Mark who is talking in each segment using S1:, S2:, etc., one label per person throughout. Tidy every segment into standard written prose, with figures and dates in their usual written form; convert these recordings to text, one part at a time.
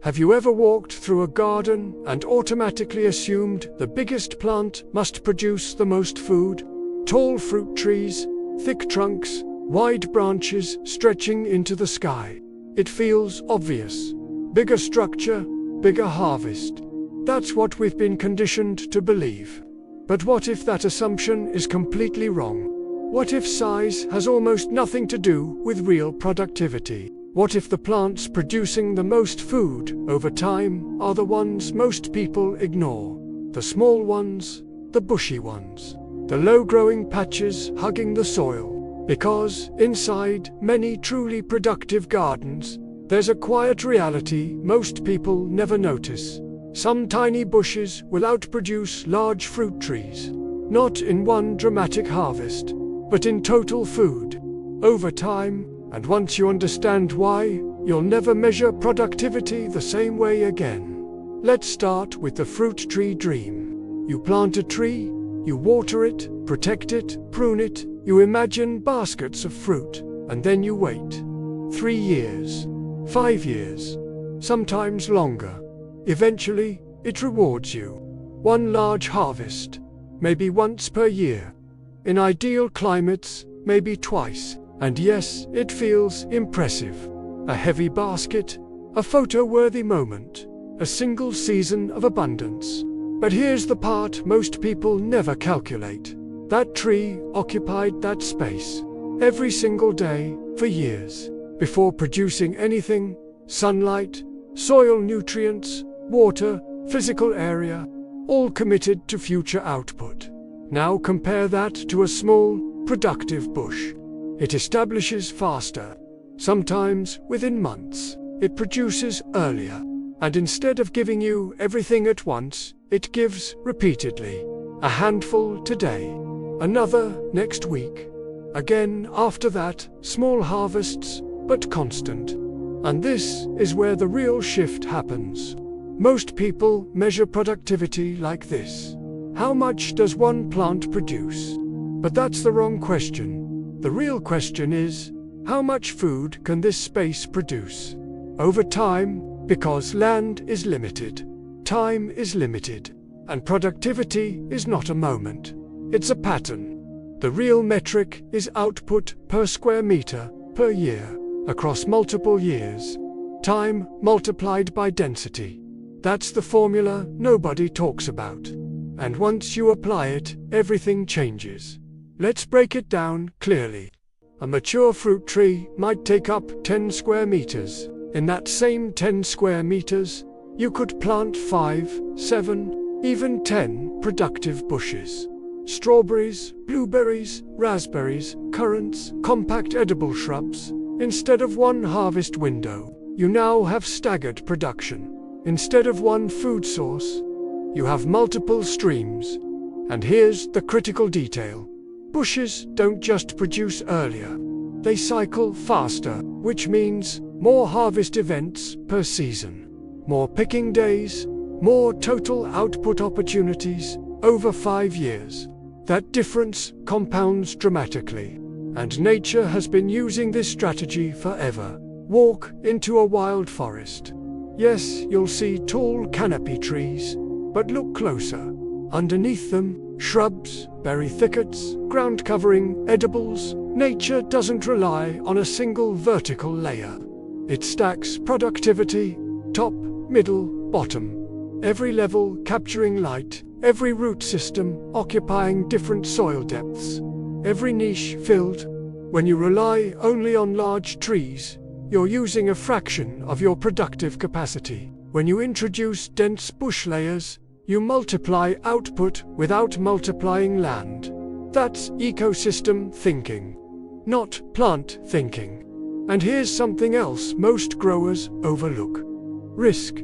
S1: Have you ever walked through a garden and automatically assumed the biggest plant must produce the most food? Tall fruit trees, thick trunks, wide branches stretching into the sky. It feels obvious. Bigger structure, bigger harvest. That's what we've been conditioned to believe. But what if that assumption is completely wrong? What if size has almost nothing to do with real productivity? What if the plants producing the most food over time are the ones most people ignore? The small ones, the bushy ones, the low-growing patches hugging the soil. Because inside many truly productive gardens, there's a quiet reality most people never notice. Some tiny bushes will outproduce large fruit trees, not in one dramatic harvest, but in total food, over time. And once you understand why, you'll never measure productivity the same way again. Let's start with the fruit tree dream. You plant a tree, you water it, protect it, prune it, you imagine baskets of fruit, and then you wait. 3 years, 5 years, sometimes longer. Eventually, it rewards you. One large harvest, maybe once per year. In ideal climates, maybe twice. And yes, it feels impressive. A heavy basket, a photo-worthy moment, a single season of abundance. But here's the part most people never calculate. That tree occupied that space every single day for years, before producing anything: sunlight, soil nutrients, water, physical area, all committed to future output. Now compare that to a small, productive bush. It establishes faster, sometimes within months. It produces earlier. And instead of giving you everything at once, it gives repeatedly. A handful today, another next week. Again after that, small harvests, but constant. And this is where the real shift happens. Most people measure productivity like this. How much does one plant produce? But that's the wrong question. The real question is, how much food can this space produce? Over time, because land is limited, time is limited, and productivity is not a moment. It's a pattern. The real metric is output per square meter, per year, across multiple years. Time multiplied by density. That's the formula nobody talks about. And once you apply it, everything changes. Let's break it down clearly. A mature fruit tree might take up 10 square meters. In that same 10 square meters, you could plant 5, 7, even 10 productive bushes. Strawberries, blueberries, raspberries, currants, compact edible shrubs. Instead of one harvest window, you now have staggered production. Instead of one food source, you have multiple streams. And here's the critical detail. Bushes don't just produce earlier. They cycle faster, which means more harvest events per season. More picking days, more total output opportunities over 5 years. That difference compounds dramatically. And nature has been using this strategy forever. Walk into a wild forest. Yes, you'll see tall canopy trees, but look closer. Underneath them, shrubs, berry thickets, ground-covering edibles. Nature doesn't rely on a single vertical layer. It stacks productivity, top, middle, bottom. Every level capturing light, every root system occupying different soil depths. Every niche filled. When you rely only on large trees, you're using a fraction of your productive capacity. When you introduce dense bush layers, you multiply output without multiplying land. That's ecosystem thinking, not plant thinking. And here's something else most growers overlook. Risk.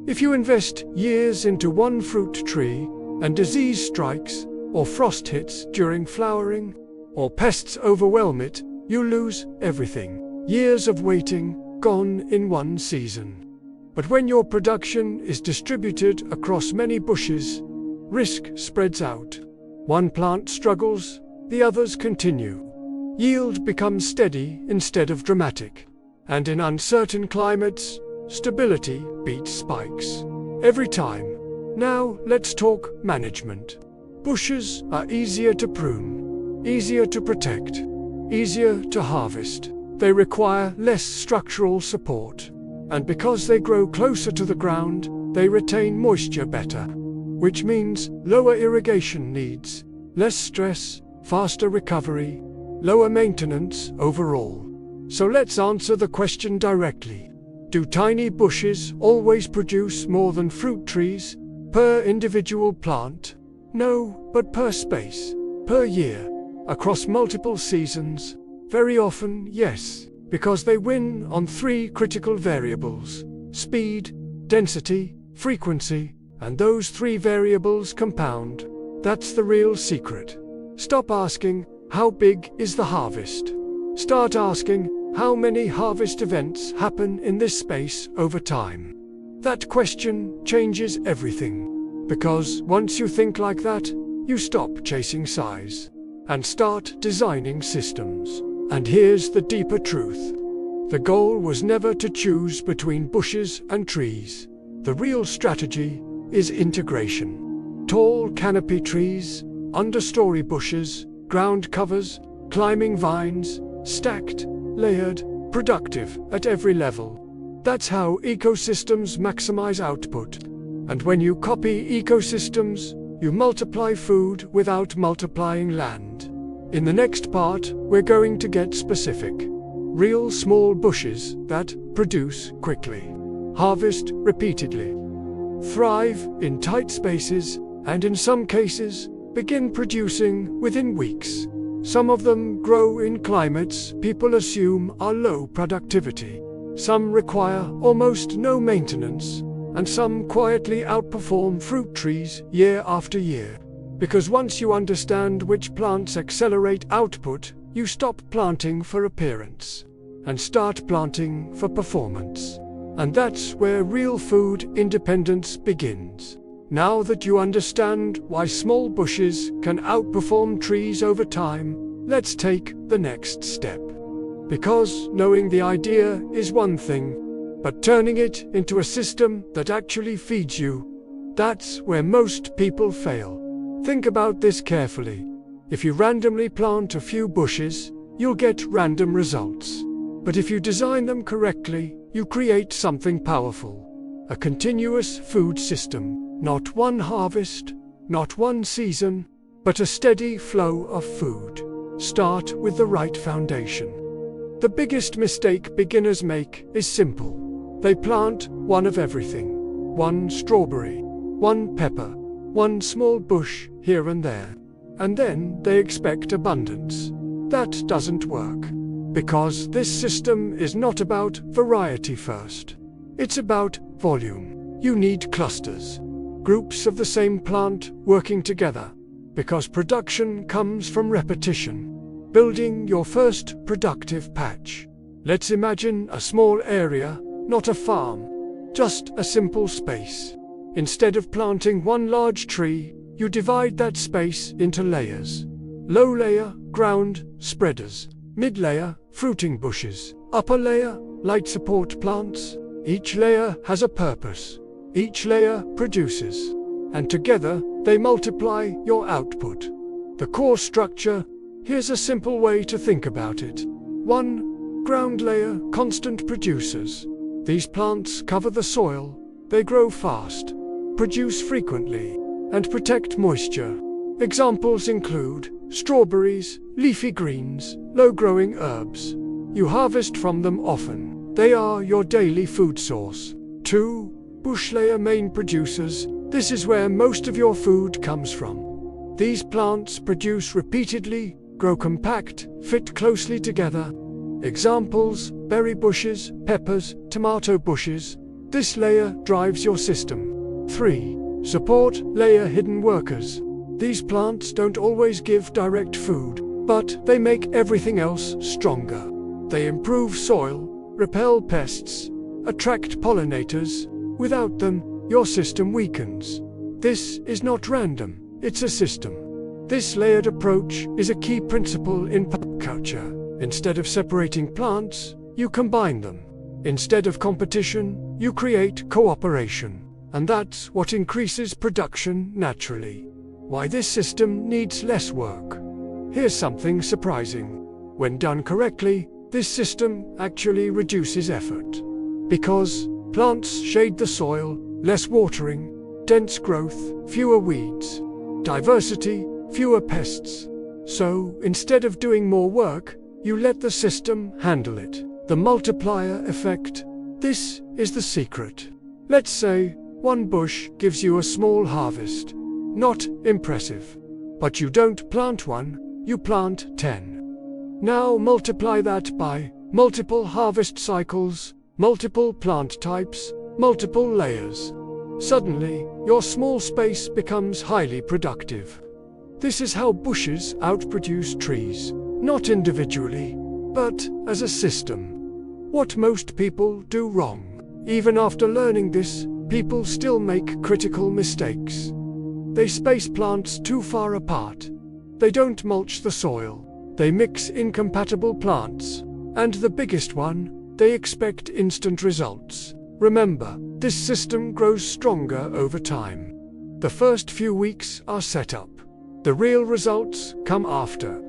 S1: If you invest years into one fruit tree, and disease strikes, or frost hits during flowering, or pests overwhelm it, you lose everything. Years of waiting, gone in one season. But when your production is distributed across many bushes, risk spreads out. One plant struggles, the others continue. Yield becomes steady instead of dramatic. And in uncertain climates, Stability beats spikes. Every time. Now, let's talk management. Bushes are easier to prune, easier to protect, easier to harvest. They require less structural support. And because they grow closer to the ground, they retain moisture better, which means lower irrigation needs, less stress, faster recovery, lower maintenance overall. So let's answer the question directly. Do tiny bushes always produce more than fruit trees per individual plant? No, but per space, per year, across multiple seasons. Very often, yes, because they win on 3 critical variables: speed, density, frequency, and those 3 variables compound. That's the real secret. Stop asking, how big is the harvest? Start asking, how many harvest events happen in this space over time? That question changes everything. Because once you think like that, you stop chasing size and start designing systems. And here's the deeper truth. The goal was never to choose between bushes and trees. The real strategy is integration. Tall canopy trees, understory bushes, ground covers, climbing vines, stacked, layered, productive at every level. That's how ecosystems maximize output. And when you copy ecosystems, you multiply food without multiplying land. In the next part, we're going to get specific. Real small bushes that produce quickly, harvest repeatedly, thrive in tight spaces, and in some cases, begin producing within weeks. Some of them grow in climates people assume are low productivity. Some require almost no maintenance, and some quietly outperform fruit trees year after year. Because once you understand which plants accelerate output, you stop planting for appearance and start planting for performance. And that's where real food independence begins. Now that you understand why small bushes can outperform trees over time, let's take the next step. Because knowing the idea is one thing, but turning it into a system that actually feeds you, that's where most people fail. Think about this carefully. If you randomly plant a few bushes, you'll get random results. But if you design them correctly, you create something powerful. A continuous food system. Not one harvest, not one season, but a steady flow of food. Start with the right foundation. The biggest mistake beginners make is simple. They plant one of everything. One strawberry, one pepper, one small bush here and there. And then they expect abundance. That doesn't work. Because this system is not about variety first. It's about volume. You need clusters. Groups of the same plant working together. Because production comes from repetition. Building your first productive patch. Let's imagine a small area, not a farm. Just a simple space. Instead of planting one large tree, you divide that space into layers. Low layer, ground spreaders. Mid layer, fruiting bushes. Upper layer, light support plants. Each layer has a purpose. Each layer produces. And together, they multiply your output. The core structure. Here's a simple way to think about it. 1. Ground layer, constant producers. These plants cover the soil. They grow fast, produce frequently, and protect moisture. Examples include strawberries, leafy greens, low-growing herbs. You harvest from them often. They are your daily food source. 2. Bush layer main producers. This is where most of your food comes from. These plants produce repeatedly, grow compact, fit closely together. Examples: berry bushes, peppers, tomato bushes. This layer drives your system. 3. Support layer hidden workers. These plants don't always give direct food, but they make everything else stronger. They improve soil, repel pests, attract pollinators. Without them, your system weakens. This is not random, it's a system. This layered approach is a key principle in permaculture. Instead of separating plants, you combine them. Instead of competition, you create cooperation. And that's what increases production naturally. Why this system needs less work. Here's something surprising. When done correctly, this system actually reduces effort. Because plants shade the soil, less watering, dense growth, fewer weeds, diversity, fewer pests. So, instead of doing more work, you let the system handle it. The multiplier effect. This is the secret. Let's say one bush gives you a small harvest. Not impressive. But you don't plant one, you plant 10. Now multiply that by multiple harvest cycles, multiple plant types, multiple layers. Suddenly, your small space becomes highly productive. This is how bushes outproduce trees, not individually, but as a system. What most people do wrong. Even after learning this, people still make critical mistakes. They space plants too far apart. They don't mulch the soil. They mix incompatible plants. And the biggest one, they expect instant results. Remember, this system grows stronger over time. The first few weeks are set up. The real results come after.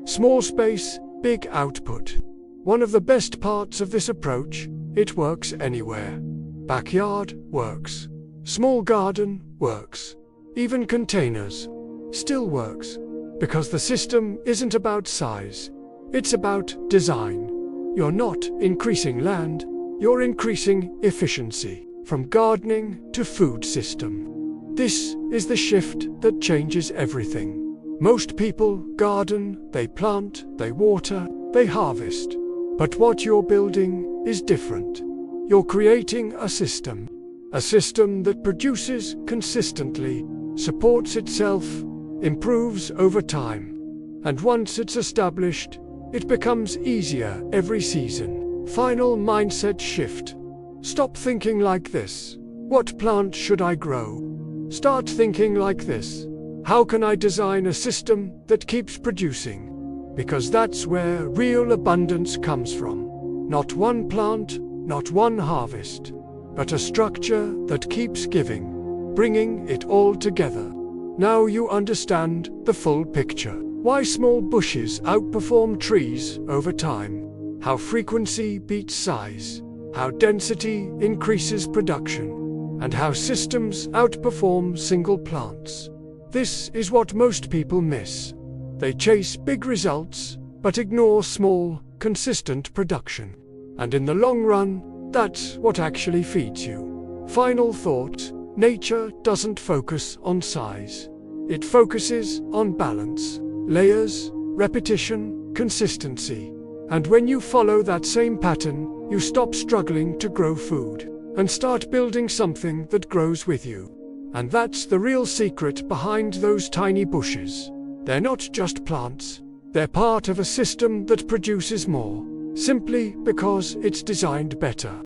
S1: Small space, big output. One of the best parts of this approach, it works anywhere. Backyard works. Small garden works. Even containers still works. Because the system isn't about size. It's about design. You're not increasing land, you're increasing efficiency. From gardening to food system. This is the shift that changes everything. Most people garden, they plant, they water, they harvest. But what you're building is different. You're creating a system that produces consistently, supports itself, improves over time. And once it's established, it becomes easier every season. Final mindset shift. Stop thinking like this. What plant should I grow? Start thinking like this. How can I design a system that keeps producing? Because that's where real abundance comes from. Not one plant, not one harvest, but a structure that keeps giving, bringing it all together. Now you understand the full picture. Why small bushes outperform trees over time. How frequency beats size. How density increases production. And how systems outperform single plants. This is what most people miss. They chase big results, but ignore small, consistent production. And in the long run, that's what actually feeds you. Final thought. Nature doesn't focus on size. It focuses on balance, layers, repetition, consistency. And when you follow that same pattern, you stop struggling to grow food and start building something that grows with you. And that's the real secret behind those tiny bushes. They're not just plants. They're part of a system that produces more, simply because it's designed better.